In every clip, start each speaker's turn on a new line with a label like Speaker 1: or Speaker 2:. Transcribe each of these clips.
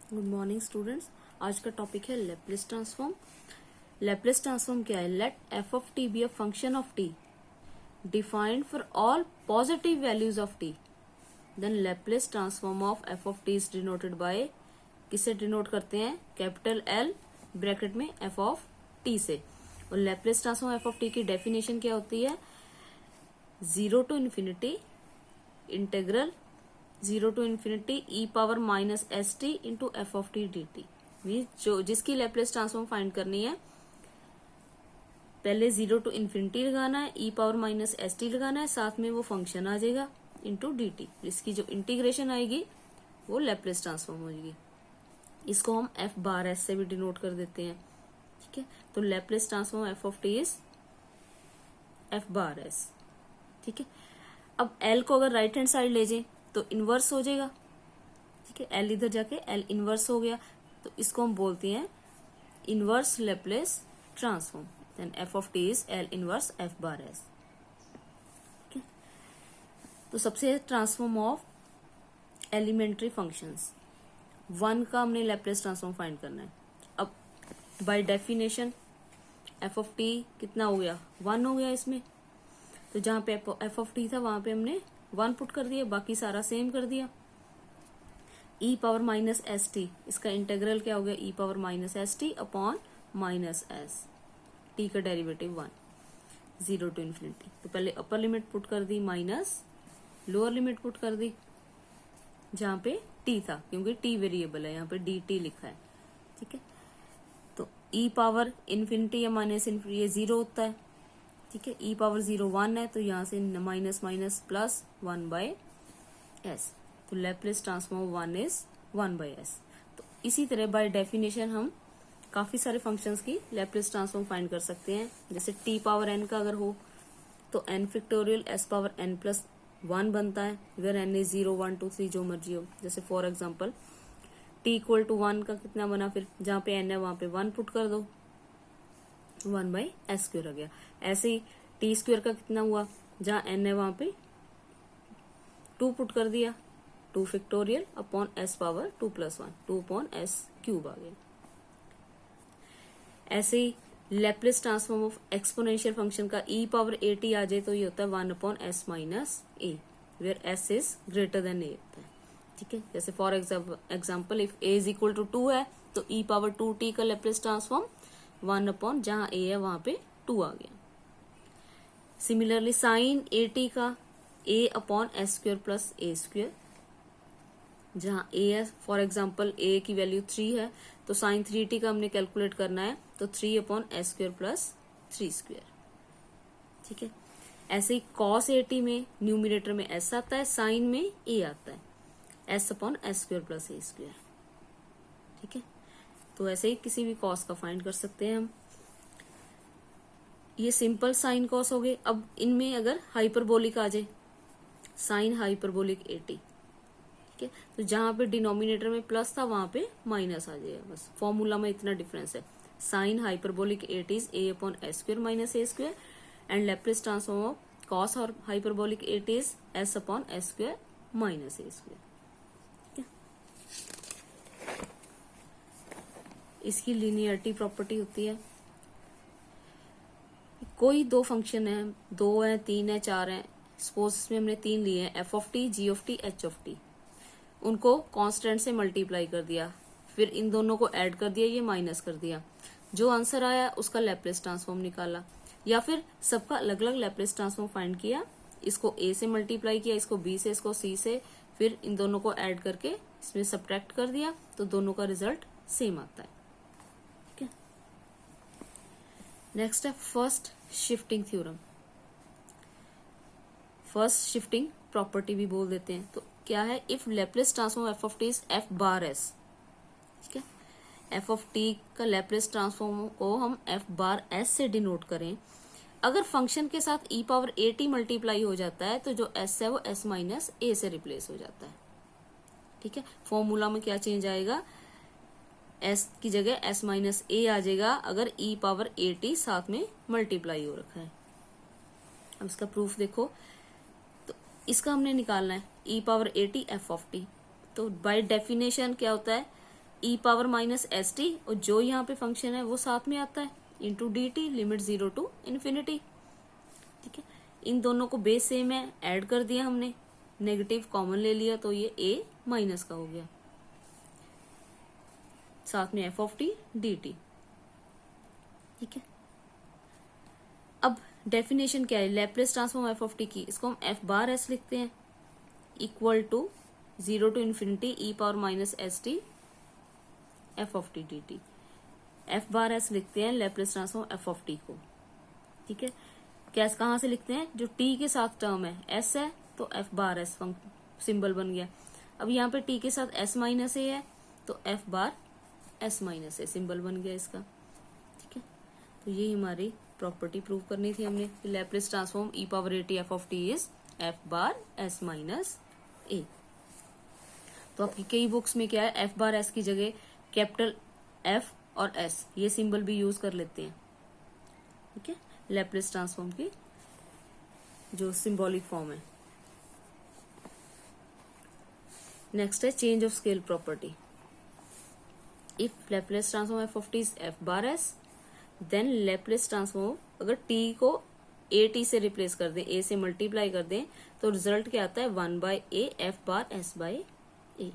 Speaker 1: Good morning students. आज का topic है लैपलेस ट्रांसफॉर्म। लैपलेस ट्रांसफॉर्म क्या है? Let f of t be a function of T defined for all positive values of t, then Laplace transform of F of T is denoted by, किसे denote करते हैं? Capital L bracket में f of t से। और Laplace transform F of t की definition क्या होती है? 0 to infinity integral 0 to infinity e power minus S t into f of t d T. जो जिसकी लैपलेस ट्रांसफॉर्म फाइंड करनी है, पहले 0 to infinity लगाना है, e power minus S T लगाना है, साथ में वो फंक्शन आ जाएगा इंटू डी टी। इसकी जो इंटीग्रेशन आएगी वो लैपलेस ट्रांसफॉर्म हो जाएगी। इसको हम एफ बार एस से भी डिनोट कर देते हैं। ठीक है, तो Laplace transform F of T is F bar s. ठीक है, अब एल को अगर राइट हैंड साइड ले जाए तो इनवर्स हो जाएगा। ठीक है, एल इधर जाके एल इनवर्स हो गया, तो इसको हम बोलते हैं inverse Laplace transform. Then f of T is L inverse f bar s. ठीक है, तो सबसे transform of elementary functions, one का हमने लैपलेस ट्रांसफॉर्म फाइंड करना है। अब by definition f of t कितना हो गया? 1 हो गया इसमें। तो जहां पे एफ ऑफ टी था वहां पे हमने 1 पुट कर दिया, बाकी सारा सेम कर दिया। E power minus S T, इसका इंटेग्रल क्या हो गया? E power minus S T upon minus S, T का डेरिवेटिव 1, 0 to infinity। तो पहले अपर लिमिट पुट कर दी माइनस, लोअर लिमिट पुट कर दी जहां पे टी था, क्योंकि टी वेरिएबल है, यहाँ पे डी टी लिखा है। ठीक है, तो ई पावर इन्फिनिटी या माइनस इन्फिनिटी ये 0 होता है। ठीक है, ई पावर 0 1 है, तो यहां से minus minus plus 1 by S, तो Laplace transform 1 is 1 by S. तो इसी तरह बाय डेफिनेशन हम काफी सारे फंक्शंस की लैपलेस ट्रांसफॉर्म फाइंड कर सकते हैं। जैसे टी पावर एन का अगर हो तो n factorial s power n plus 1 बनता है, अगर एन इज 0 1 2 3 जो मर्जी हो। जैसे for example t equal to 1 का कितना बना? फिर जहां पे एन है वहां पे 1 पुट कर दो, 1 बाई एस स्क्वायर आ गया। ऐसे ही टी स्क्वायर का कितना हुआ? जहां एन है वहां पे 2 पुट कर दिया, 2 factorial upon S power 2 plus 1, 2 upon S cube आ गया। ऐसे ही Laplace transform of exponential function का ई पावर ए टी आ जाए तो ये होता है 1 upon S minus A, where S is greater than A होता है। ठीक है, जैसे for example if A is equal to 2 है तो ई पावर 2 टी का लैपलेस ट्रांसफॉर्म 1 अपॉन जहां ए है वहां पे 2 आ गया। सिमिलरली साइन ए टी का ए upon S square plus A square, जहां ए है फॉर एग्जाम्पल ए की वैल्यू 3 है तो साइन 3t का हमने कैलकुलेट करना है तो 3 upon S square plus 3 square. ठीक है, ऐसे ही कॉस ए टी में न्यूमिनेटर में एस आता है, साइन में ए आता है, S upon S square plus A square. ठीक है, तो ऐसे ही किसी भी कॉस का फाइंड कर सकते हैं हम। ये सिंपल साइन कॉस हो गए। अब इनमें अगर हाइपरबोलिक आ जाए, साइन हाइपरबोलिक ए टी, ठीक है, तो जहां पे डिनोमिनेटर में प्लस था वहां पे माइनस आ जाएगा। बस फॉर्मूला में इतना डिफरेंस है। Sine hyperbolic A T is A upon S square minus A square, and Laplace transform of cos और hyperbolic A T is S upon S square minus A square. इसकी linearity property होती है, कोई दो function है, 2 है 3 है 4 है, सपोज इसमें हमने 3 लिए हैं, f of t, g of t, h of t, उनको कांस्टेंट से मल्टीप्लाई कर दिया, फिर इन दोनों को ऐड कर दिया, ये माइनस कर दिया, जो आंसर आया उसका लैपलेस ट्रांसफॉर्म निकाला, या फिर सबका अलग अलग लैपलेस ट्रांसफॉर्म फाइंड किया, इसको ए से मल्टीप्लाई किया, इसको बी से, इसको सी से, फिर इन दोनों को ऐड करके इसमें सब्ट्रैक्ट कर दिया, तो दोनों का रिजल्ट सेम आता है। ठीक है, नेक्स्ट है first shifting theorem. First shifting property भी बोल देते हैं। तो क्या है? If Laplace transform F of T is F bar s. ठीक है, एफ ऑफ टी का लैपलेस ट्रांसफॉर्म को हम एफ बार एस से डिनोट करें, अगर फंक्शन के साथ ई पावर ए टी मल्टीप्लाई हो जाता है तो जो एस है वो एस माइनस ए से रिप्लेस हो जाता है। ठीक है, फॉर्मूला में क्या चेंज आएगा? एस की जगह एस माइनस ए आ जाएगा अगर ई पावर ए टी साथ में मल्टीप्लाई हो रखा है। अब इसका प्रूफ देखो, तो इसका हमने निकालना है E power A T F of T. तो बाय डेफिनेशन क्या होता है? E power minus S T, और जो यहाँ पे फंक्शन है वो साथ में आता है, into d t, limit 0 to infinity. ठीक है, इन दोनों को बेस सेम है, ऐड कर दिया हमने, नेगेटिव कॉमन ले लिया तो ये ए माइनस का हो गया, साथ में f of t d t. ठीक है, अब डेफिनेशन क्या है, Laplace transform F of t की, इसको हम एफ बार एस लिखते हैं, equal to 0 to infinity E power minus S t F of t d t. F bar s लिखते हैं Laplace transform F of t को। ठीक है, कैसे कहां से लिखते हैं, जो टी के साथ टर्म है एस है तो एफ बार एस सिंबल बन गया। अब यहाँ पे टी के साथ एस माइनस ए है तो F bar S minus a symbol बन गया इसका। ठीक है, तो ये हमारी प्रॉपर्टी प्रूव करनी थी हमने कि Laplace transform E power A T F of T is F bar S minus A. तो आपकी कई बुक्स में क्या है, एफ बार एस की जगह कैपिटल एफ और एस ये सिंबल भी यूज कर लेते हैं। ठीक है, लैप्लेस ट्रांसफॉर्म की जो सिंबॉलिक फॉर्म है। नेक्स्ट है change of scale property. If Laplace transform F of T is F bar s, then Laplace transform अगर टी को ए टी से रिप्लेस कर दें, ए से मल्टीप्लाई कर दें, तो रिजल्ट क्या आता है, 1 by a f bar s by a.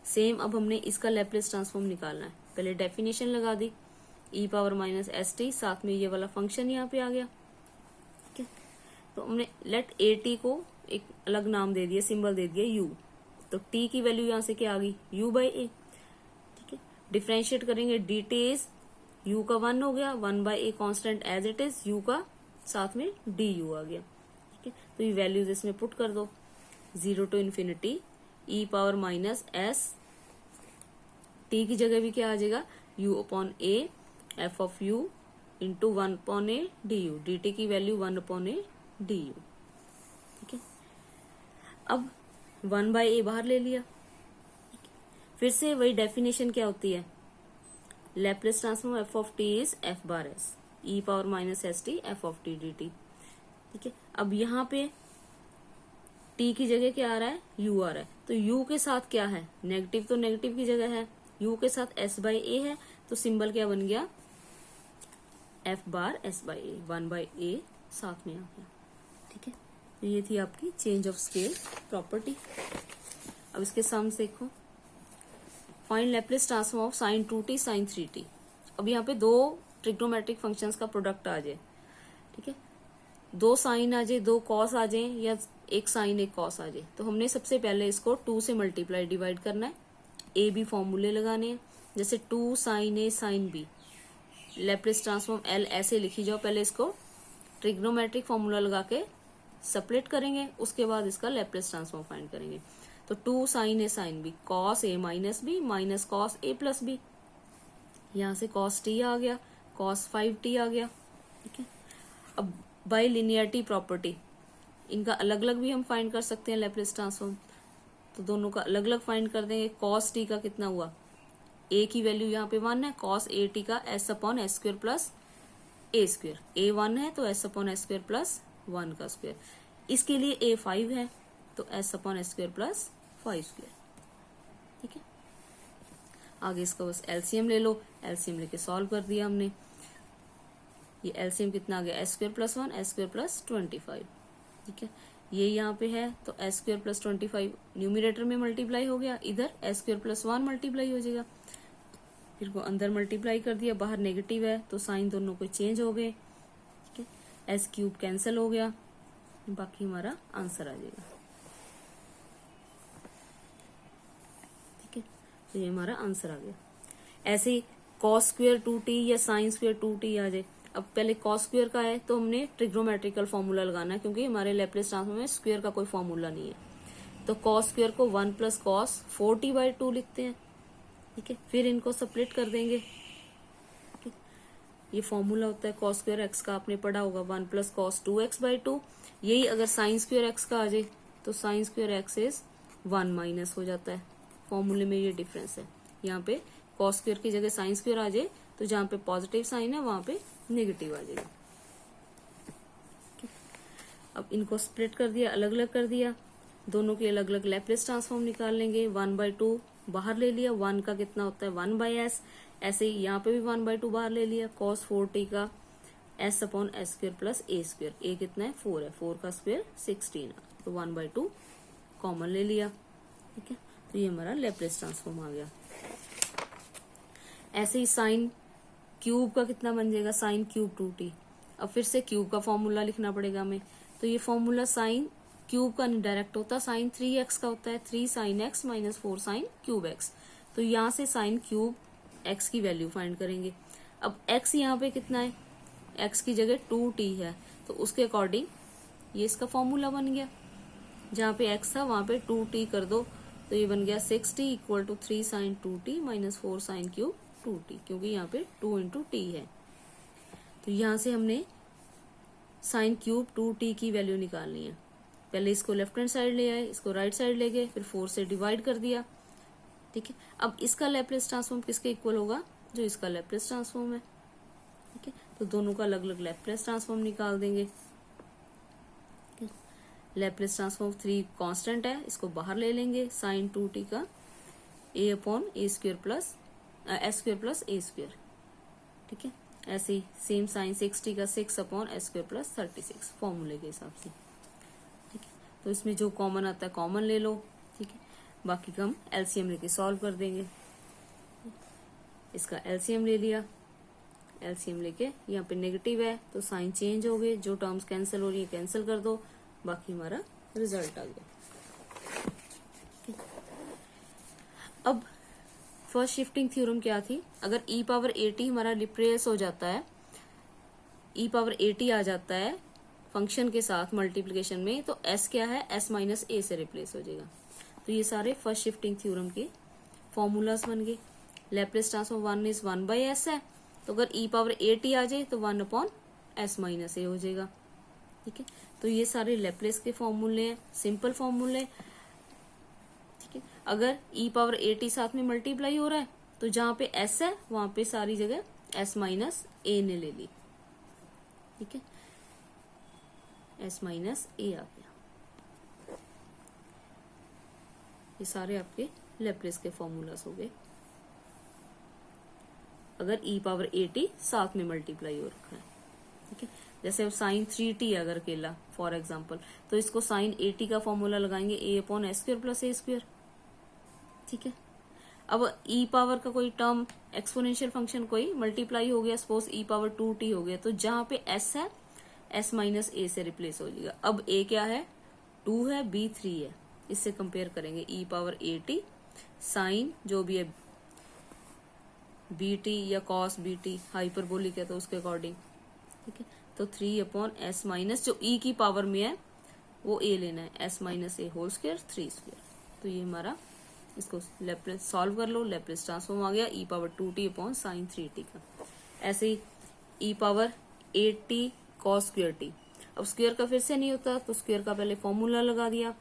Speaker 1: Same अब हमने इसका लैप्लेस ट्रांसफॉर्म निकालना है। पहले डेफिनेशन लगा दी, ई पावर माइनस एस टी, साथ में ये वाला फंक्शन यहाँ पे आ गया। ठीक है, तो हमने लेट ए टी को एक अलग नाम दे दिया, सिंबल दे दिया यू, तो टी की वैल्यू यहाँ से क्या आ गई, यू बाई ए। ठीक है, डिफ्रेंशिएट करेंगे, डी टी इज यू का 1 हो गया, 1 by a constant as it is, u का साथ में डी यू आ गया। ठीक है, तो ये वैल्यूज इसमें पुट कर दो, 0 to infinity E power minus S, T की जगह भी क्या आ जाएगा, u upon A F of U into 1 upon A D U, D T की value 1 upon A D U. ठीक है, अब 1 बाई ए बाहर ले लिया। फिर से वही डेफिनेशन क्या होती है, Laplace transform F of T is F bar S, E power minus S t F of t d t. ठीक है, अब यहाँ पे टी की जगह क्या आ रहा है, u आ रहा है, तो u के साथ क्या है, नेगेटिव, तो नेगेटिव की जगह है, u के साथ s बाई ए है, तो सिंबल क्या बन गया, f bar s by A, 1 by A साथ में आ गया। ठीक है, तो ये थी आपकी चेंज ऑफ स्केल प्रॉपर्टी। अब इसके सम्स देखो, find Laplace transform of sine 2t sine 3t। अब यहाँ पे दो ट्रिग्नोमेट्रिक फंक्शंस का प्रोडक्ट आ जाए। ठीक है, दो साइन आ जाए, दो कॉस आ जाए, या एक साइन एक कॉस आ जाए, तो हमने सबसे पहले इसको 2 से मल्टीप्लाई डिवाइड करना है, ए बी फॉर्मूले लगाने हैं, जैसे 2 sine A sine B, Laplace transform L ऐसे लिखी जाओ, पहले इसको ट्रिग्नोमेट्रिक फॉर्मूला लगा के सेपरेट करेंगे, उसके बाद इसका लैप्लेस ट्रांसफॉर्म फाइंड करेंगे। तो 2 sine A sine B, cos A minus B minus cos A plus B, यहाँ से कॉस टी आ गया, कॉस 5t आ गया। ठीक है, अब बाय लिनियरिटी प्रॉपर्टी इनका अलग अलग भी हम फाइंड कर सकते हैं लैप्लेस ट्रांसफॉर्म, तो दोनों का अलग अलग फाइंड कर देंगे। कॉस टी का कितना हुआ, ए की वैल्यू यहाँ पे 1 है, कॉस ए टी का S upon S square plus A square, A 1 है तो S upon S square plus 1 का स्क्वायर, इसके लिए ए 5 है तो S upon S square plus 5 square. ठीक है, आगे इसका बस एलसीएम ले लो, एलसीएम लेके सॉल्व कर दिया हमने, ये एलसीएम कितना आ गया, S square plus 1 S square plus 25। ठीक है, ये यहाँ पे है तो एस स्क्वायर प्लस 25 न्यूमिनेटर में मल्टीप्लाई हो गया, इधर एस स्क्वायर प्लस 1 मल्टीप्लाई हो जाएगा, फिर वो अंदर मल्टीप्लाई कर दिया, बाहर नेगेटिव है तो साइन दोनों को चेंज हो गए। ठीक है, एस क्यूब कैंसिल हो गया, बाकी हमारा आंसर आ जाएगा। ठीक है, तो ये हमारा आंसर आ गया। ऐसे ही कॉस स्क्वायर 2t या साइन स्क्वायर 2t आ जाए। अब पहले कॉस स्क्वायर का है तो हमने ट्रिग्नोमेट्रिकल फॉर्मूला लगाना है, क्योंकि हमारे लैप्लेस ट्रांसफॉर्म में स्क्वायर का कोई फॉर्मूला नहीं है, तो कॉस स्क्वायर को 1 प्लस कॉस 4t/2 लिखते हैं। ठीक है, फिर इनको सेपरेट कर देंगे। ये फॉर्मूला होता है कॉस स्क्वायर एक्स का, आपने पढ़ा होगा, 1 प्लस कॉस 2x/2। यही अगर साइन स्क्वायर एक्स का आ जाए तो sine square x is 1 minus हो जाता है, फॉर्मूले में ये डिफरेंस है। यहाँ पे कॉस स्क्वायर की जगह साइन स्क्वायर आ जाए तो जहाँ पे पॉजिटिव साइन है वहां पे नेगेटिव आ जाएगा। अब इनको स्प्लिट कर दिया, अलग अलग कर दिया, दोनों के अलग अलग लैप्लेस ट्रांसफॉर्म निकाल लेंगे। 1/2 बाहर ले लिया, 1 का कितना होता है 1/s, ऐसे ही यहाँ पे भी 1/2 बाहर ले लिया, cos 4t का s upon S square plus A square, A कितना है 4 है, 4 का स्क्वेयर 16, तो 1/2 कॉमन ले लिया। ठीक है, तो ये हमारा लेप्लेस ट्रांसफॉर्म आ गया। ऐसे ही साइन क्यूब का कितना बन जाएगा, साइन क्यूब 2t। अब फिर से क्यूब का फॉर्मूला लिखना पड़ेगा हमें, तो ये फॉर्मूला साइन क्यूब का नहीं डायरेक्ट होता, साइन 3x का होता है, 3 sine x minus 4 sine cube x। तो यहाँ से साइन क्यूब x की वैल्यू फाइंड करेंगे। अब x यहाँ पे कितना है, x की जगह 2t है, तो उसके अकॉर्डिंग ये इसका फॉर्मूला बन गया। जहाँ पे x था वहां पे 2t कर दो, तो ये बन गया 6t equal to 3 sine 2t minus 4 sine cube 2t, क्योंकि यहाँ पे 2 इंटू टी है। तो यहाँ से हमने साइन क्यूब 2t की वैल्यू निकालनी है। पहले इसको लेफ्ट हैंड साइड ले आए, इसको राइट साइड ले गए, फिर 4 से डिवाइड कर दिया। ठीक है, अब इसका लैप्लेस ट्रांसफॉर्म किसके इक्वल होगा, जो इसका लैप्लेस ट्रांसफॉर्म है। ठीक है, तो दोनों का अलग अलग लैप्लेस ट्रांसफॉर्म निकाल देंगे। लैप्लेस ट्रांसफॉर्म 3 कांस्टेंट है, इसको बाहर ले लेंगे, साइन 2t का a upon A square plus S square plus A square. ठीक है, ऐसे ही सेम साइन 6t का 6 अपॉन एस स्क्वेयर प्लस 36 फॉर्मूले के हिसाब से। ठीक है, तो इसमें जो कॉमन आता है कॉमन ले लो। ठीक है, बाकी का हम एलसीएम लेके सॉल्व कर देंगे। इसका एलसीएम ले लिया, एलसीएम लेके यहाँ पे नेगेटिव है तो साइन चेंज हो गए, जो टर्म्स कैंसिल हो रही है कैंसिल कर दो, बाकी हमारा रिजल्ट आ गया। अब फर्स्ट शिफ्टिंग थ्योरम क्या थी, अगर e पावर 80 हमारा रिप्लेस हो जाता है, e पावर 80 आ जाता है फंक्शन के साथ मल्टीप्लिकेशन में, तो s क्या है, s माइनस a से रिप्लेस हो जाएगा। तो ये सारे फर्स्ट शिफ्टिंग थ्योरम के फॉर्मूलाज बन गए। लैप्लेस ट्रांसफॉर्म 1 इज 1/s है, तो अगर e पावर 80 आ जाए तो 1 अपॉन s माइनस a हो जाएगा। ठीक है, तो ये सारे लैप्लेस के फॉर्मूले हैं, सिंपल फॉर्मूले। ठीक है, अगर e पावर 80 साथ में मल्टीप्लाई हो रहा है तो जहां पे s है वहां पे सारी जगह s माइनस a ने ले ली। ठीक है, s माइनस a आ गया। ये सारे आपके लैप्लेस के फॉर्मूलास हो गए अगर e पावर 80 साथ में मल्टीप्लाई हो रखा है। ठीक है, जैसे अब साइन 3t अगर अकेला फॉर एग्जांपल, तो इसको साइन 80 का फॉर्मूला लगाएंगे a upon S square plus A square. ठीक है, अब e पावर का कोई टर्म एक्सपोनेंशियल फंक्शन कोई मल्टीप्लाई हो गया, सपोज e पावर 2t हो गया, तो जहां पे s है s माइनस a से रिप्लेस हो जाएगा। अब a क्या है 2 है, b 3 है, इससे कंपेयर करेंगे e पावर 80 साइन जो भी है bt या cos bt हाइपरबोलिक है तो उसके अकॉर्डिंग। ठीक है, तो 3 अपॉन एस माइनस जो e की पावर में है वो a लेना है, s minus a whole square 3 square. तो ये हमारा, इसको लैप्लेस सॉल्व कर लो, लैप्लेस ट्रांसफॉर्म आ गया e power 2t upon sine 3t का। ऐसे ही e power 8t cos square t, अब स्क्वायर का फिर से नहीं होता तो स्क्वायर का पहले फॉर्मूला लगा दिया,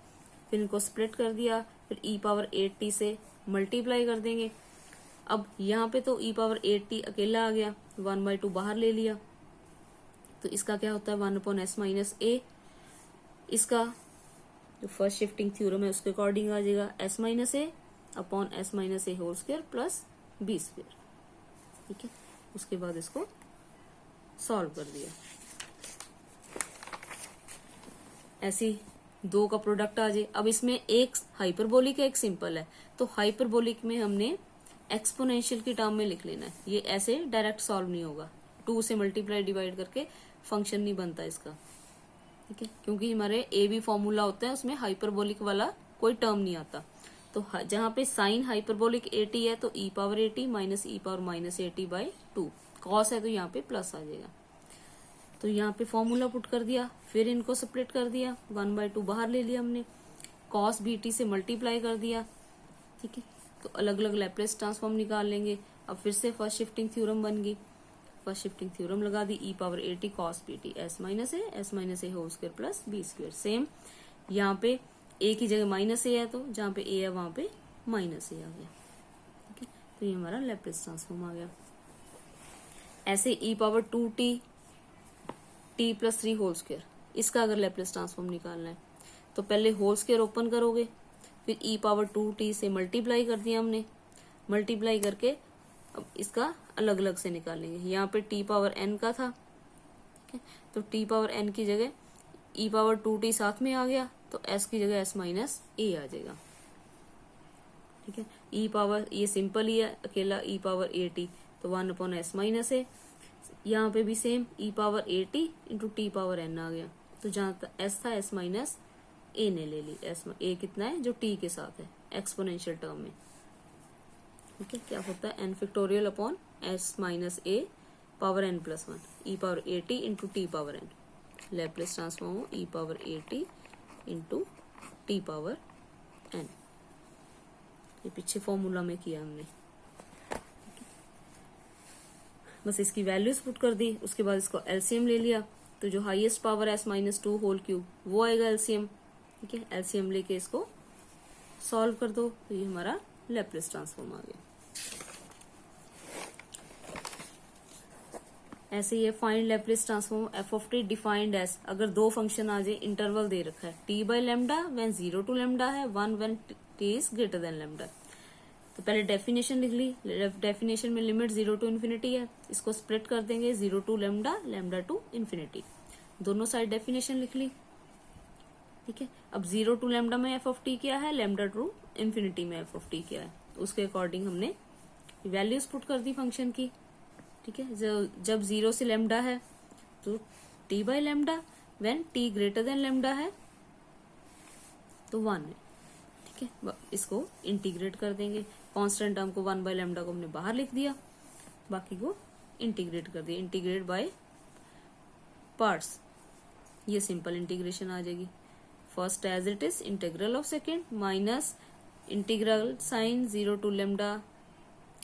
Speaker 1: फिर इनको स्प्लिट कर दिया, फिर e पावर 8t से मल्टीप्लाई कर देंगे। अब यहाँ पे तो e पावर 8t अकेला आ गया, 1/2 बाहर ले लिया, तो इसका क्या होता है 1 अपॉन एस माइनस ए। इसका जो फर्स्ट शिफ्टिंग थ्योरम है उसके अकॉर्डिंग आ जाएगा S minus A upon S minus A whole square plus B square. ठीक है, उसके बाद इसको सॉल्व कर दिया। ऐसे दो का प्रोडक्ट आ जाए। अब इसमें एक हाइपरबोलिक है एक सिंपल है, तो हाइपरबोलिक में हमने एक्सपोनेंशियल की टर्म में लिख लेना है, ये ऐसे डायरेक्ट सॉल्व नहीं होगा, 2 से मल्टीप्लाई डिवाइड करके फंक्शन नहीं बनता इसका। ठीक है, क्योंकि हमारे ए बी फॉर्मूला होता है उसमें हाइपरबोलिक वाला कोई टर्म नहीं आता। तो जहां पे साइन हाइपरबोलिक 80 है तो e power 80 minus e power minus 80/2, cos है तो यहाँ पे प्लस आ जाएगा। तो यहाँ पे फॉर्मूला पुट कर दिया, फिर इनको स्प्लिट कर दिया, 1/2 बाहर ले लिया हमने, कॉस bt से मल्टीप्लाई कर दिया। ठीक है, तो अलग अलग लैप्लेस ट्रांसफॉर्म निकाल लेंगे। अब फिर से फर्स्ट शिफ्टिंग थ्योरम बन गई, फर्स्ट शिफ्टिंग थ्योरम लगा दी, e power 80 cos bt s minus A whole square plus B square. Same यहाँ पे a की जगह माइनस ए है तो जहाँ पे a है वहां पे माइनस ए आ गया। ठीक है, तो ये हमारा लैप्लेस ट्रांसफॉर्म आ गया। ऐसे e power 2t t plus 3 whole square, इसका अगर लैप्लेस ट्रांसफॉर्म निकालना है तो पहले होल स्क्वायर ओपन करोगे, फिर e पावर 2t से मल्टीप्लाई कर दिया हमने, मल्टीप्लाई करके अब इसका अलग अलग से निकालेंगे। यहाँ पे t पावर n का था, ठीक है, तो t पावर n की जगह e पावर 2t साथ में आ गया, तो s की जगह s माइनस a आ जाएगा, ठीक है। e पावर ये सिंपल ही है, अकेला e पावर at, तो 1/s माइनस a। यहाँ पे भी same e power at into t power n आ गया, तो जहाँ s था s माइनस a ने ले ली, a कितना है जो t के साथ है एक्सपोनेंशियल टर्म में, ठीक है। क्या होता है n factorial upon s minus a power n plus 1 e power at into t power n, Laplace transform हो e power at into t power n। ये पीछे फॉर्मूला में किया हमने, बस इसकी वैल्यूज पुट कर दी, उसके बाद इसको एलसीएम ले लिया, तो जो highest power s minus 2 whole cube वो आएगा एलसीएम, ठीक है। एलसीएम लेके इसको सॉल्व कर दो, तो ये हमारा लैप्लेस ट्रांसफॉर्म आ गया। ऐसे ही find Laplace transform F of T defined as, अगर दो फंक्शन आ जाए, इंटरवल दे रखा है T by lambda when 0 to lambda है, 1 when T is greater than lambda. तो पहले डेफिनेशन लिख ली, डेफिनेशन में लिमिट 0 टू इन्फिनिटी है, इसको स्प्लिट कर देंगे 0 to lambda, lambda to infinity, दोनों साइड डेफिनेशन लिख ली, ठीक है। अब 0 टू लेमडा में एफ ऑफ टी क्या है, लेमडा टू इन्फिनिटी में एफ ऑफ टी क्या है, उसके अकॉर्डिंग हमने वैल्यूज पुट कर दी फंक्शन की, ठीक है। जब 0 से लेमडा है तो T by lambda, when T greater than lambda है तो 1 है, ठीक है। इसको इंटीग्रेट कर देंगे, कांस्टेंट टर्म को 1 बाय लेमडा को हमने बाहर लिख दिया, बाकी को इंटीग्रेट कर दिया, इंटीग्रेट बाय पार्ट्स, ये सिंपल इंटीग्रेशन आ जाएगी। First as it is integral of second minus integral sine 0 to lambda,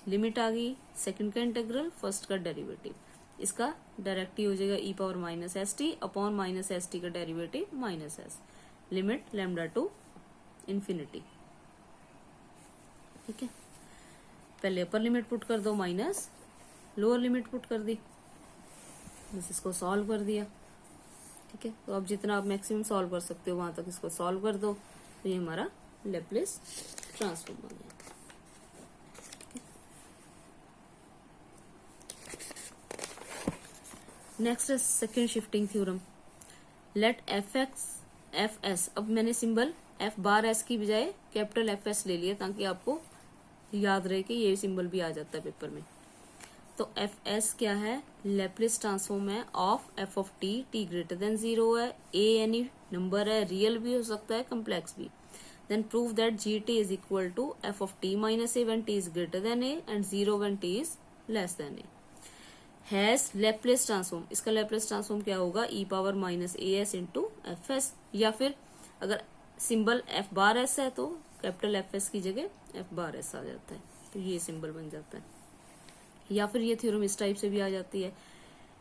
Speaker 1: limit आ गई, सेकंड का इंटीग्रल, फर्स्ट का डेरिवेटिव, इसका डायरेक्ट ही हो जाएगा e power minus S T upon minus S T का derivative minus S, limit lambda to infinity, ठीक है। पहले अपर लिमिट पुट कर दो माइनस लोअर लिमिट पुट कर दी, बस इसको सॉल्व कर दिया, ठीक है। तो अब जितना आप मैक्सिमम सॉल्व कर सकते हो वहां तक इसको सॉल्व कर दो, तो ये हमारा लैप्लेस ट्रांसफॉर्म आ गया। नेक्स्ट है second shifting theorem, let f x f s, अब मैंने सिंबल एफ बार एस की बजाय कैपिटल एफ एस ले लिया ताकि आपको याद रहे कि ये सिंबल भी आ जाता है पेपर में। तो एफ एस क्या है, लैप्लेस ट्रांसफॉर्म है of F of T, T greater than 0 है, ए एनी नंबर है, रियल भी हो सकता है कम्प्लेक्स भी, then prove that G T is equal to F of T minus A when T is greater than A and 0 when T is less than A, has Laplace transform, इसका Laplace transform क्या होगा, E power minus ए S into F S, या फिर अगर symbol F bar S है तो capital F S की जगह एफ बार एस आ जाता है, तो ये सिंबल बन जाता है। या फिर ये थ्योरम इस टाइप से भी आ जाती है,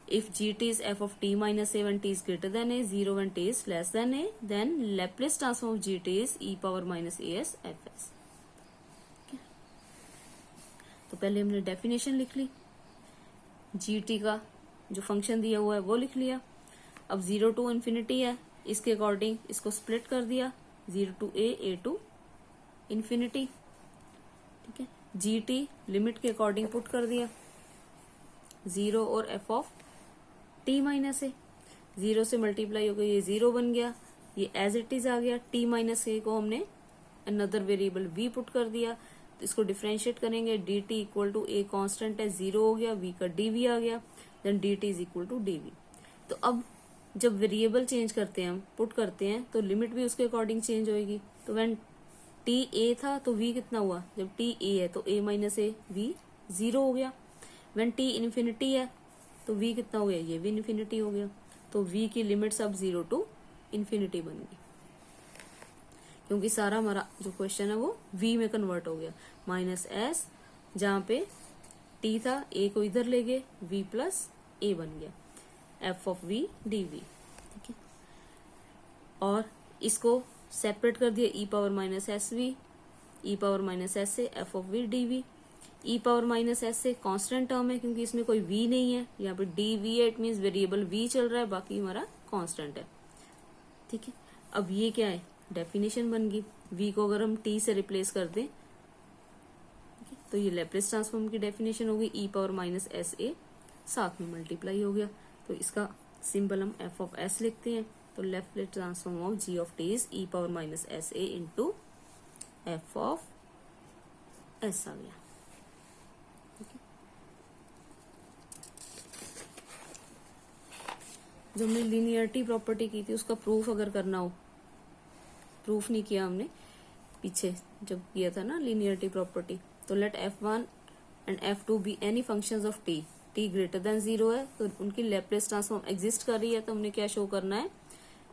Speaker 1: if g T is f of T minus a when t is greater than a, 0 when t is less than a, then Laplace transform of g T is e power minus A s f s. तो पहले हमने definition लिख ली, G T का जो function दिया हुआ है वो लिख लिया, अब 0 टू इन्फिनिटी है, इसके अकॉर्डिंग इसको स्प्लिट कर दिया, 0 टू ए टू इन्फिनिटी, ठीक है। जी टी लिमिट के अकॉर्डिंग पुट कर दिया, 0 और एफ ऑफ टी माइनस ए, 0 से मल्टीप्लाई हो गया, ये 0 बन गया, ये एज इट इज आ गया, टी माइनस ए को हमने अनदर वेरिएबल वी पुट कर दिया, तो इसको डिफ्रेंशिएट करेंगे, d t equal to a constant है 0 हो गया, वी का डी वी आ गया, then d t is equal to d v. तो अब जब वेरिएबल चेंज करते हैं हम, पुट करते हैं, तो लिमिट भी उसके अकॉर्डिंग चेंज होगी, तो व्हेन टी ए था तो वी कितना हुआ, जब टी ए है तो ए माइनस ए वी 0 हो गया, व्हेन टी इन्फिनिटी है तो वी कितना हो गया, ये भी इन्फिनिटी हो गया, तो वी की लिमिट्स अब 0 टू इन्फिनिटी बन गई, क्योंकि सारा हमारा जो क्वेश्चन है वो v में कन्वर्ट हो गया, माइनस एस जहां पे t था, a को इधर ले गए, v प्लस a बन गया, f ऑफ v dv, ठीक है। और इसको सेपरेट कर दिया, e power minus S V, e power minus S से f of v dv, e power minus S से कांस्टेंट टर्म है क्योंकि इसमें कोई v नहीं है, यहाँ पे dv है, इट मीन्स वेरिएबल v चल रहा है, बाकी हमारा कांस्टेंट है, ठीक है। अब ये क्या है, डेफिनेशन बन गई, v को अगर हम t से रिप्लेस कर दें तो ये लेप्लेस ट्रांसफॉर्म की डेफिनेशन होगी e power minus S A, साथ में मल्टीप्लाई हो गया। तो इसका सिंबल हम f ऑफ s लिखते हैं। तो Laplace transform of g of t is e power minus S A into f of s आ गया। जो हमने लीनियरिटी प्रॉपर्टी की थी उसका प्रूफ अगर करना हो, प्रूफ नहीं किया हमने पीछे जब किया था ना लीनियरिटी प्रॉपर्टी, तो let f1 and f2 be any functions of t, t greater than 0 है तो उनकी लैप्लेस ट्रांसफॉर्म एग्जिस्ट कर रही है। तो हमने क्या शो करना है,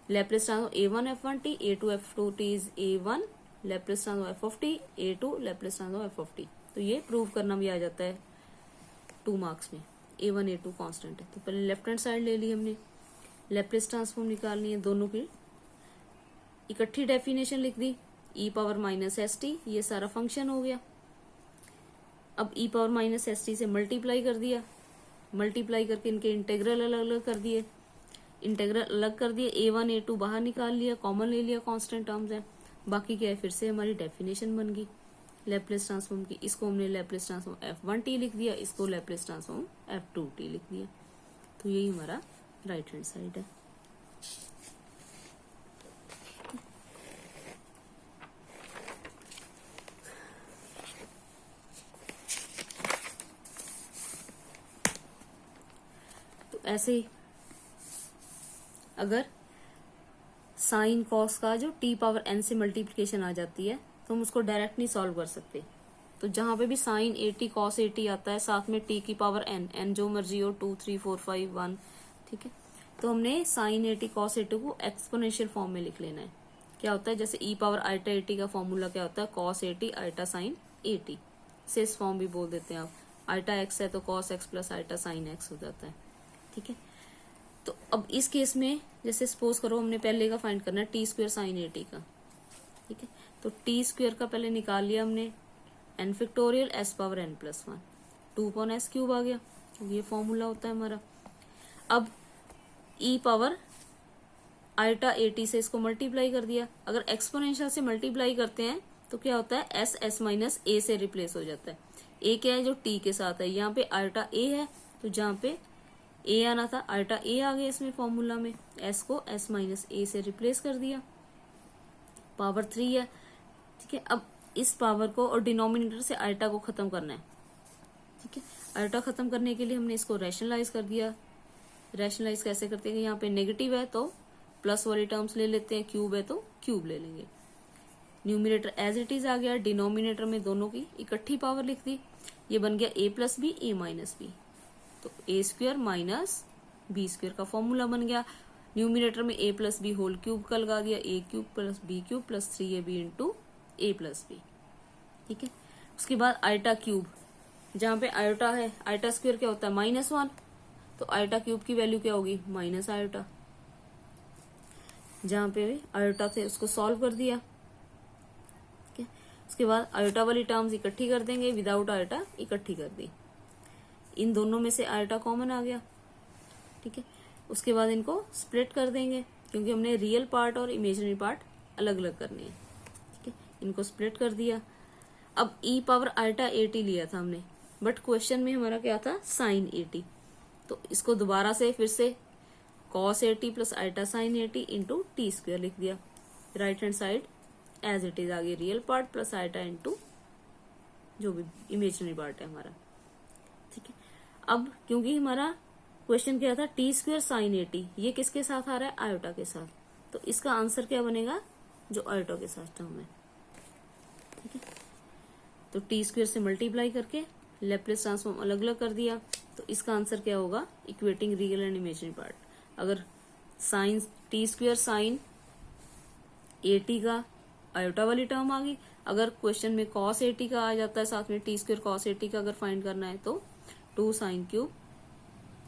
Speaker 1: Laplace transform a1 f1t, a2 f2t is a1, Laplace transform f of t, a2 Laplace transform f of t। तो ये प्रूव करना भी आ जाता है 2 मार्क्स में। a1 a2 कांस्टेंट है। तो पहले लेफ्ट हैंड साइड ले ली हमने, लैप्लेस ट्रांसफॉर्म निकालनी है, दोनों की इकट्ठी डेफिनेशन लिख दी, e power minus S T, ये सारा फंक्शन हो गया। अब e power minus S T से मल्टीप्लाई कर दिया, मल्टीप्लाई करके इनके इंटेग्रल अलग अलग कर दिए, इंटेग्रल अलग कर दिए, a1 a2 बाहर निकाल लिया, कॉमन ले लिया, कांस्टेंट टर्म्स है। बाकी क्या है, फिर से हमारी डेफिनेशन बन गई लैप्लेस ट्रांसफॉर्म की। इसको हमने लैप्लेस ट्रांसफॉर्म f1t लिख दिया, इसको लैप्लेस ट्रांसफॉर्म f2t लिख दिया। तो यही हमारा राइट हैंड साइड है। तो ऐसे ही अगर साइन कॉस का जो t पावर n से मल्टीप्लिकेशन आ जाती है तो हम उसको डायरेक्ट नहीं सॉल्व कर सकते। तो जहां पे भी साइन 80 कॉस 80 आता है, साथ में t की पावर n जो मर्जी हो, 2 3 4 5 1, ठीक है। तो हमने साइन 80 कॉस 80 को एक्सपोनेंशियल फॉर्म में लिख लेना है। क्या होता है, जैसे e पावर आइटा 80 का फॉर्मूला क्या होता है, cos 80 iota sine 80, cis form भी बोल देते हैं आप। आइटा x है तो cos x plus iota sine x हो जाता है, ठीक है। तो अब इस केस में जैसे सपोज करो हमने पहले का फाइंड करना है टी स्क्वायर साइन 80 का, ठीक है। तो टी स्क्वायर का पहले निकाल लिया हमने, n factorial s power n plus 1, 2 upon s cube आ गया, ये फॉर्मूला होता है हमारा। अब e पावर आइटा 80 से इसको मल्टीप्लाई कर दिया। अगर एक्सपोनेंशियल से मल्टीप्लाई करते हैं तो क्या होता है, s माइनस a से रिप्लेस हो जाता है। a क्या है, जो t के साथ है, यहाँ पे आइटा a है तो जहाँ पे a आना था आइटा a आ गया इसमें फॉर्मूला में, s को s माइनस a से रिप्लेस कर दिया, पावर 3 है, ठीक है। अब इस पावर को और डिनोमिनेटर से आइटा को खत्म करना है, ठीक है। आइटा खत्म करने के लिए हमने इसको रैशनलाइज कर दिया। रैशनलाइज कैसे करते हैं, यहाँ पे नेगेटिव है तो प्लस वाली टर्म्स ले लेते हैं, क्यूब है तो क्यूब ले लेंगे। न्यूमिनेटर एज इट इज आ गया, डिनोमिनेटर में दोनों की इकट्ठी पावर लिख दी, ये बन गया a plus b a minus b, तो a square minus b square का फॉर्मूला बन गया। न्यूमिनेटर में a plus b whole cube का लगा दिया, a cube plus b cube plus 3ab into a plus b, ठीक है। उसके बाद आइटा क्यूब, जहां पे आयोटा है, आइटा स्क्वायर क्या होता है -1, तो आइटा क्यूब की वैल्यू क्या होगी, माइनस आयोटा। जहां पे आयोटा थे उसको सॉल्व कर दिया, ठीक है। उसके बाद आयोटा वाली टर्म्स इकट्ठी कर देंगे, विदाउट आयोटा इकट्ठी कर दी, इन दोनों में से आयोटा कॉमन आ गया, ठीक है। उसके बाद इनको स्प्लिट कर देंगे क्योंकि हमने रियल पार्ट और इमेजिनरी पार्ट अलग अलग करने हैं, ठीक है। इनको स्प्लिट कर दिया। अब e पावर आइटा 80 लिया था हमने, बट क्वेश्चन में हमारा क्या था, साइन 80, तो इसको दोबारा से फिर से cos 80 plus iota sine 80 into T square लिख दिया। Right hand side as it is आ गई, real part plus iota into जो भी इमेजिनरी पार्ट है हमारा, ठीक है। अब क्योंकि हमारा क्वेश्चन क्या था, टी स्क्वायर साइन 80, ये किसके साथ आ रहा है, आयोटा के साथ, तो इसका आंसर क्या बनेगा, जो आयोटा के साथ टर्म है, ठीक है। तो टी स्क्वायर से मल्टीप्लाई करके लैप्लेस ट्रांसफॉर्म अलग अलग कर दिया, तो इसका आंसर क्या होगा, equating real and imaginary part. अगर साइन टी स्क्वायर साइन 80 का आयोटा वाली टर्म आ गई, अगर क्वेश्चन में कॉस 80 का आ जाता है साथ में टी स्क्वायर कॉस 80 का अगर फाइंड करना है तो 2 sine cube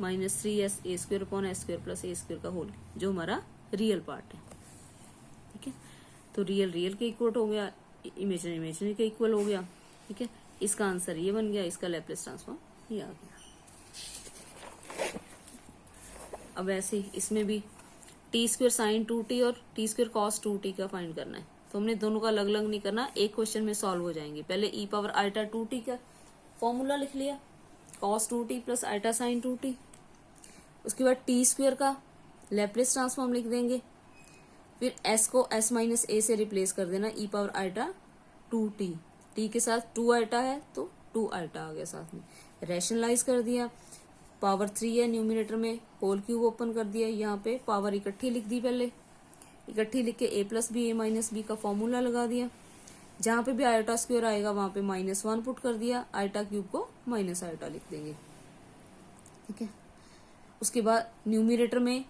Speaker 1: minus 3s a square upon s square plus a square का होल, जो हमारा रियल पार्ट है, ठीक है। तो रियल रियल के इक्वल हो गया, इमेजिनरी इमेजिनरी के इक्वल हो गया, ठीक है। इसका आंसर ये बन गया, इसका लैप्लेस ट्रांसफॉर्म ये आ गया। अब ऐसे ही इसमें भी टी स्क्वायर साइन 2t और टी स्क्वायर कॉस 2t का फाइंड करना है, तो हमने दोनों का अलग अलग नहीं करना, एक क्वेश्चन में सॉल्व हो जाएंगे। पहले e पावर आइटा 2t का फॉर्मूला लिख लिया, cos 2t plus iota sine 2t। उसके बाद टी स्क्वायर का लैप्लेस ट्रांसफॉर्म लिख देंगे, फिर s को s माइनस a से रिप्लेस कर देना, e power iota 2t, t के साथ 2 आइटा है तो 2 आइटा आ गया साथ में। रैशनलाइज कर दिया, पावर 3 है न्यूमिनेटर में, होल क्यूब ओपन कर दिया, यहाँ पे पावर इकट्ठी लिख दी, पहले इकट्ठी लिख के a plus b a minus b का फॉर्मूला लगा दिया। जहां पे भी आइटा स्क्वायर आएगा वहां पे -1 पुट कर दिया, आइटा क्यूब को माइनस आइटा लिख देंगे, ठीक है। उसके बाद न्यूमिनेटर में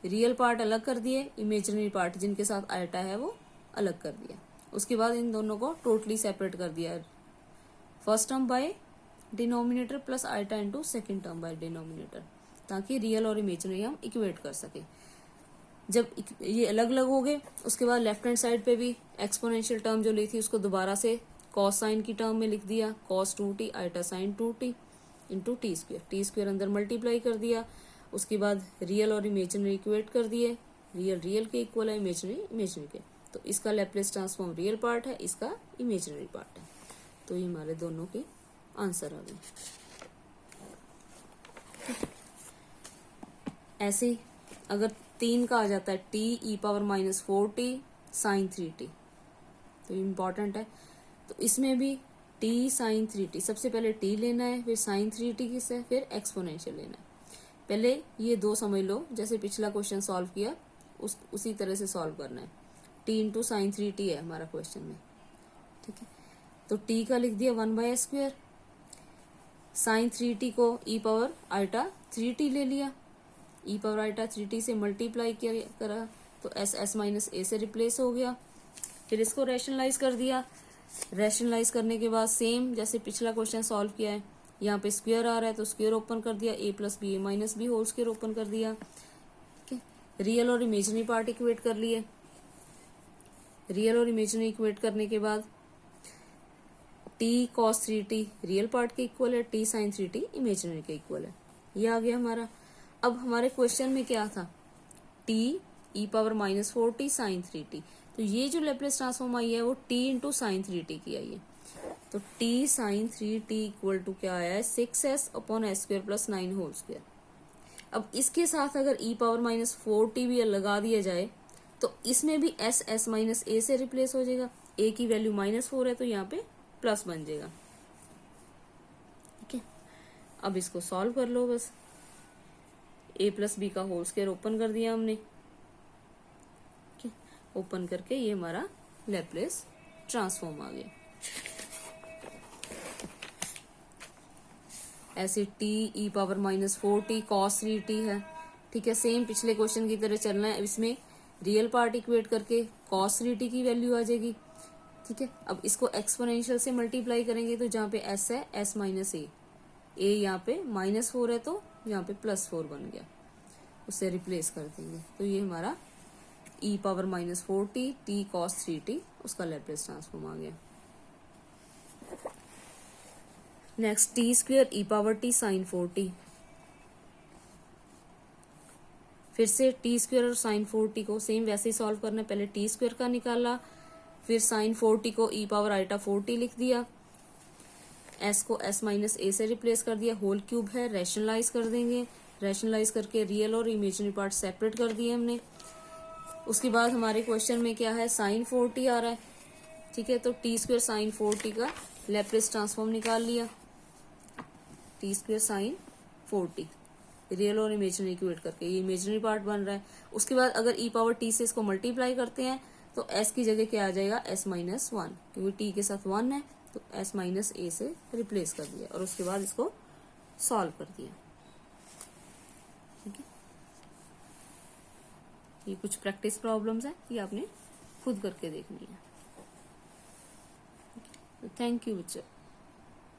Speaker 1: रियल पार्ट अलग कर दिए, इमेजिनरी पार्ट जिनके साथ आइटा है वो अलग कर दिया। उसके बाद इन दोनों को टोटली सेपरेट कर दिया, first term by denominator plus iota into second term by denominator, ताकि रियल और इमेजिनरी हम इक्वेट कर सके। जब ये अलग अलग हो गए, उसके बाद लेफ्ट हैंड साइड पे भी एक्सपोनेंशियल टर्म जो ली थी उसको दोबारा से कॉस साइन की टर्म में लिख दिया, cos 2t iota sine 2t into T square अंदर मल्टीप्लाई कर दिया। उसके बाद रियल और इमेजिनरी इक्वेट कर दिए, रियल के इक्वल है, इमेजिनरी के, तो इसका लैप्लेस ट्रांसफॉर्म रियल पार्ट है, इसका इमेजिनरी पार्ट है। तो ये हमारे दोनों के आंसर आ गए। ऐसे ही अगर 3 का आ जाता है t e power -4t sign 3t, तो इम्पॉर्टेंट है। तो इसमें भी t साइन 3t, सबसे पहले t लेना है, फिर साइन 3t किससे, फिर एक्सपोनेंशियल लेना है। पहले ये दो समझ लो, जैसे पिछला क्वेश्चन सॉल्व किया उसी तरह से सॉल्व करना है। t इंटू साइन 3t है हमारा क्वेश्चन में, ठीक है। तो t का लिख दिया 1/s², साइन 3t को e पावर आइटा 3t ले लिया, e पावर आइटा 3t से मल्टीप्लाई करा तो s माइनस a से रिप्लेस हो गया। फिर इसको रैशनलाइज कर दिया, रैशनलाइज करने के बाद सेम जैसे पिछला क्वेश्चन सॉल्व किया है, यहाँ पे स्क्वायर आ रहा है तो स्क्वायर ओपन कर दिया, a plus b a minus b whole square open कर दिया, ठीक है। रियल और इमेजिनरी पार्ट इक्वेट कर लिए, रियल और इमेजिनरी इक्वेट करने के बाद t cos 3t real part के इक्वल है, t sin 3t इमेजिनरी के इक्वल है, ये आ गया हमारा। अब हमारे क्वेश्चन में क्या था, t e power -4t sign 3t, तो ये जो लैप्लेस ट्रांसफॉर्म आई है वो t इंटू साइन 3t की आई है। तो t sign 3t equal to क्या आया है, 6s upon s² plus 9 whole square. अब इसके साथ अगर e पावर -4t भी लगा दिया जाए तो इसमें भी s माइनस a से रिप्लेस हो जाएगा, a की वैल्यू -4 है तो यहाँ पे प्लस बन जाएगा, ठीक है। अब इसको सॉल्व कर लो बस, a प्लस बी का होल स्क्वायर ओपन कर दिया हमने, ओपन करके ये हमारा लैप्लेस ट्रांसफॉर्म आ गया। ऐसे t e power -4t cos 3t है, ठीक है। सेम पिछले क्वेश्चन की तरह चलना है, इसमें रियल पार्ट इक्वेट करके cos 3t की वैल्यू आ जाएगी, ठीक है। अब इसको एक्सपोनेंशियल से मल्टीप्लाई करेंगे तो जहाँ पे s है s माइनस a यहाँ पे -4 है तो यहाँ पे +4 बन गया, उससे रिप्लेस कर देंगे, तो ये हमारा e power -4t t cos 3t उसका लैप्लेस ट्रांसफॉर्म आ गया। Next t square e power t sine 4t, फिर से t स्क्वायर और साइन 4t को सेम वैसे ही सॉल्व करना है, पहले t स्क्वायर का निकाला, फिर साइन 4t को e पावर आइटा 4t लिख दिया, s को s माइनस a से रिप्लेस कर दिया, होल क्यूब है, रैशनलाइज कर देंगे, रैशनलाइज करके रियल और इमेजिनरी पार्ट सेपरेट कर दिए हमने। उसके बाद हमारे क्वेश्चन में क्या है, साइन 4t आ रहा है, ठीक है। तो t स्क्वायर साइन 4t का लैप्लेस ट्रांसफॉर्म निकाल लिया, t square sine 4t real और इमेजिनरी इक्वेट करके, ये इमेजिनरी पार्ट बन रहा है। उसके बाद अगर e पावर t से इसको मल्टीप्लाई करते हैं तो s की जगह क्या आ जाएगा, s माइनस 1, क्योंकि t के साथ 1 है तो s माइनस a से रिप्लेस कर दिया और उसके बाद इसको सॉल्व कर दिया, ठीक है। ये कुछ प्रैक्टिस प्रॉब्लम्स है, ये आपने खुद करके देखनी है। थैंक यू बच्चों।